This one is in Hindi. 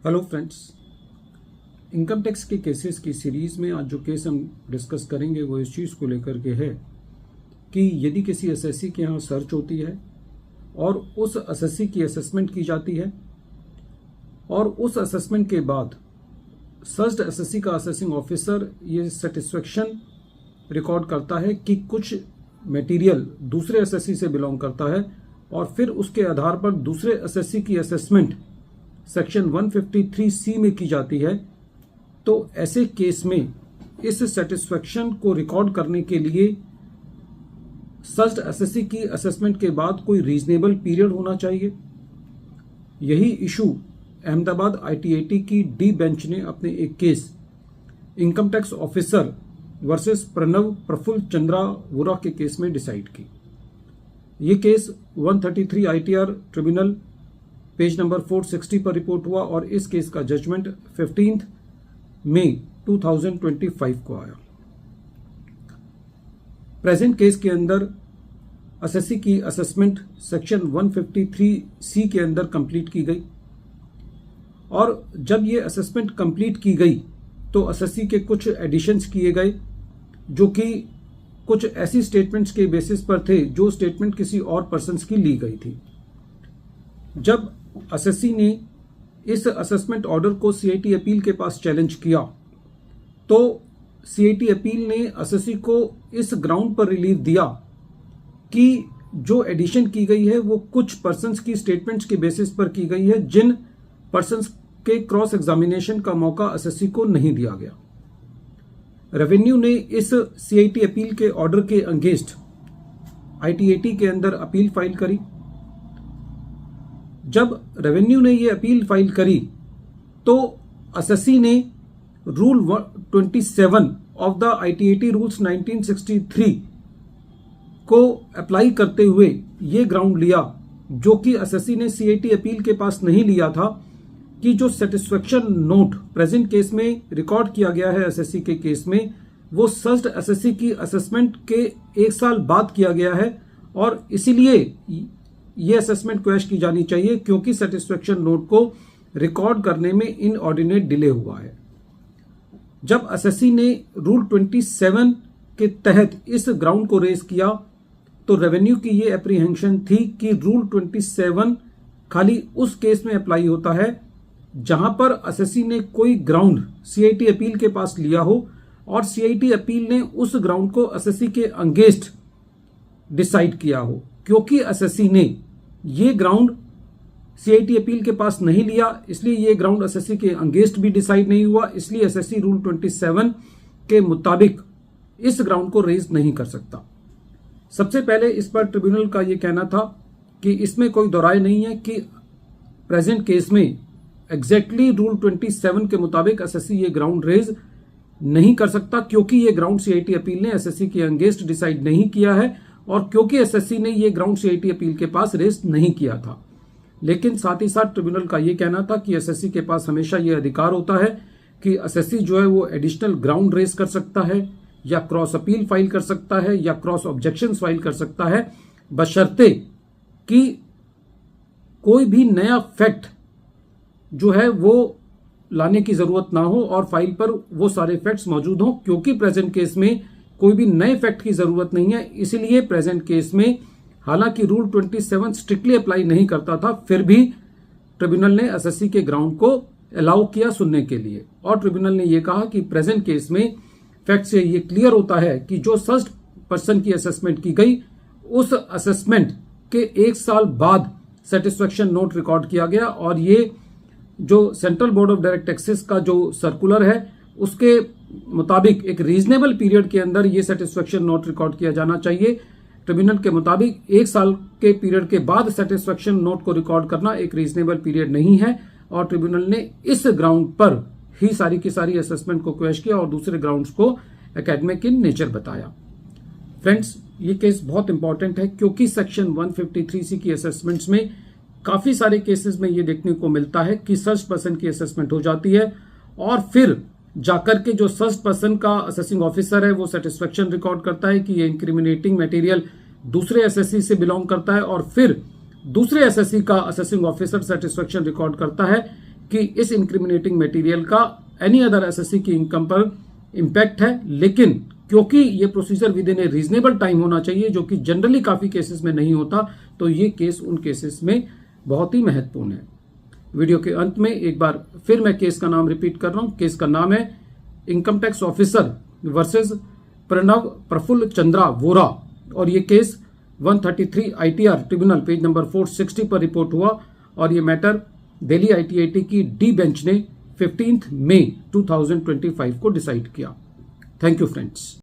हेलो फ्रेंड्स, इनकम टैक्स के केसेस की सीरीज में आज जो केस हम डिस्कस करेंगे वो इस चीज़ को लेकर के है कि यदि किसी एसएससी के यहाँ सर्च होती है और उस एसएससी की असेसमेंट की जाती है और उस असेसमेंट के बाद सर्च्ड एसएससी का असेसिंग ऑफिसर ये सेटिस्फेक्शन रिकॉर्ड करता है कि कुछ मटेरियल दूसरे एसएससी से बिलोंग करता है और फिर उसके आधार पर दूसरे एसएससी की असेसमेंट सेक्शन 153C में की जाती है, तो ऐसे केस में इस सेटिस्फेक्शन को रिकॉर्ड करने के लिए सर्च्ड एसएससी की असेसमेंट के बाद कोई रीजनेबल पीरियड होना चाहिए। यही इशू अहमदाबाद ITAT की डी बेंच ने अपने एक case income tax officer versus Pranav Prafulla Chandra Vora के केस में डिसाइड की। ये case 133 ITR tribunal page number 460 पर रिपोर्ट हुआ और इस केस का जजमेंट 15 मई 2025 को आया। प्रेजेंट केस के अंदर एसएससी की असेसमेंट सेक्शन 153C के अंदर कंप्लीट की गई और जब ये असेसमेंट कंप्लीट की गई तो एसएससी के कुछ एडिशंस किए गए जो कि कुछ ऐसी स्टेटमेंट्स के बेसिस पर थे जो स्टेटमेंट किसी और पर्सन्स की ली गई थी। जब एसएससी ने इस असेसमेंट ऑर्डर को सीआईटी अपील के पास चैलेंज किया तो सीआईटी अपील ने एसएससी को इस ग्राउंड पर रिलीफ दिया कि जो एडिशन की गई है वो कुछ पर्सन्स की स्टेटमेंट्स के बेसिस पर की गई है जिन पर्सन्स के क्रॉस एग्जामिनेशन का मौका एसएससी को नहीं दिया गया। रेवेन्यू ने इस सीआईटी अपील के ऑर्डर के अगेंस्ट ITAT के अंदर अपील फाइल करी। जब रेवेन्यू ने ये अपील फाइल करी तो एसएससी ने rule 27 of the ITAT rules 1963 को अप्लाई करते हुए ये ग्राउंड लिया जो कि एसएससी ने सीआईटी अपील के पास नहीं लिया था कि जो सेटिस्फेक्शन नोट प्रेजेंट केस में रिकॉर्ड किया गया है एसएससी के केस में वो सर्च्ड एसएससी की असेसमेंट के 1 साल बाद किया गया है और इसीलिए ये असेसमेंट क्वेश की जानी चाहिए क्योंकि सेटिस्फेक्शन नोट को रिकॉर्ड करने में इनऑर्डिनेट डिले हुआ है। जब एसएससी ने रूल 27 के तहत इस ग्राउंड को रेज किया तो रेवेन्यू की ये एप्रीहेंशन थी कि रूल 27 खाली उस केस में अप्लाई होता है जहां पर एसएससी ने कोई ग्राउंड सीआईटी अपील के पास लिया हो और सीआईटी अपील ने उस ग्राउंड को एसएससी के अगेंस्ट डिसाइड किया हो। क्योंकि एसएससी ने ये ग्राउंड सीआईटी अपील के पास नहीं लिया इसलिए ये ग्राउंड एसएससी के अगेंस्ट भी डिसाइड नहीं हुआ, इसलिए एसएससी रूल 27 के मुताबिक इस ग्राउंड को रेज नहीं कर सकता। सबसे पहले इस पर ट्रिब्यूनल का ये कहना था कि इसमें कोई दो राय नहीं है कि प्रेजेंट केस में एग्जैक्टली रूल 27 के मुताबिक एसएससी ये ग्राउंड रेज नहीं कर सकता क्योंकि ये ग्राउंड सीआईटी अपील ने एसएससी के अगेंस्ट डिसाइड नहीं किया है और क्योंकि एसएससी ने ये ग्राउंड सीआईटी अपील के पास रेज नहीं किया था। लेकिन साथ ही साथ ट्रिब्यूनल का ये कहना था कि एसएससी के पास हमेशा ये अधिकार होता है कि एसएससी जो है वो एडिशनल ग्राउंड रेज कर सकता है या क्रॉस अपील फाइल कर सकता है या क्रॉस ऑब्जेक्शन फाइल कर सकता है बशर्ते कि कोई भी नया फैक्ट जो है वो लाने की जरूरत ना हो और फाइल पर वो सारे फैक्ट्स मौजूद हों। क्योंकि प्रेजेंट केस में कोई भी नए फैक्ट की जरूरत नहीं है इसलिए प्रेजेंट केस में हालांकि रूल 27 स्ट्रिक्टली अप्लाई नहीं करता था फिर भी ट्रिब्यूनल ने एसएससी के ग्राउंड को अलाउ किया सुनने के लिए और ट्रिब्यूनल ने यह कहा कि प्रेजेंट केस में फैक्ट से ये क्लियर होता है कि जो सर्च्ड पर्सन की असेसमेंट की गई उस असेसमेंट के 1 साल बाद सेटिस्फेक्शन नोट रिकॉर्ड किया गया और ये जो central board of direct taxes का जो सर्कुलर है उसके मुताबिक एक रीजनेबल पीरियड के अंदर ये सेटिस्फेक्शन नोट रिकॉर्ड किया जाना चाहिए। ट्रिब्यूनल के मुताबिक 1 साल के पीरियड के बाद सेटिस्फेक्शन नोट को रिकॉर्ड करना एक रीजनेबल पीरियड नहीं है और ट्रिब्यूनल ने इस ग्राउंड पर ही सारी की सारी असेसमेंट को क्वेश किया और दूसरे ग्राउंड्स को एकेडमिक इन नेचर बताया। फ्रेंड्स, ये केस बहुत इंपॉर्टेंट है क्योंकि सेक्शन 153C की असेसमेंट्स में काफी सारे केसेस में ये देखने को मिलता है कि सर्च पर्सन की असेसमेंट हो जाती है और फिर जाकर के जो सर्च पर्सन का असेसिंग ऑफिसर है वो सेटिस्फेक्शन रिकॉर्ड करता है कि ये इंक्रिमिनेटिंग मटेरियल दूसरे एसएससी से बिलोंग करता है और फिर दूसरे एसएससी का असेसिंग ऑफिसर सेटिस्फेक्शन रिकॉर्ड करता है कि इस इंक्रिमिनेटिंग मटेरियल का एनी अदर एसएससी की इनकम पर इम्पैक्ट है, लेकिन क्योंकि ये procedure with in A reasonable time होना चाहिए, जो कि जनरली काफी केसेस में नहीं होता, तो ये केस उन केसेस में बहुत ही महत्वपूर्ण है। वीडियो के अंत में एक बार फिर मैं केस का नाम रिपीट कर रहा हूं। केस का नाम है income tax officer versus Pranav Prafulla Chandra Vora, और ये case 133 ITR tribunal page number 460 पर रिपोर्ट हुआ, और ये मैटर दिल्ली आईटीआईटी की डी बेंच ने 15 मई 2025 को डिसाइड किया। Thank you friends.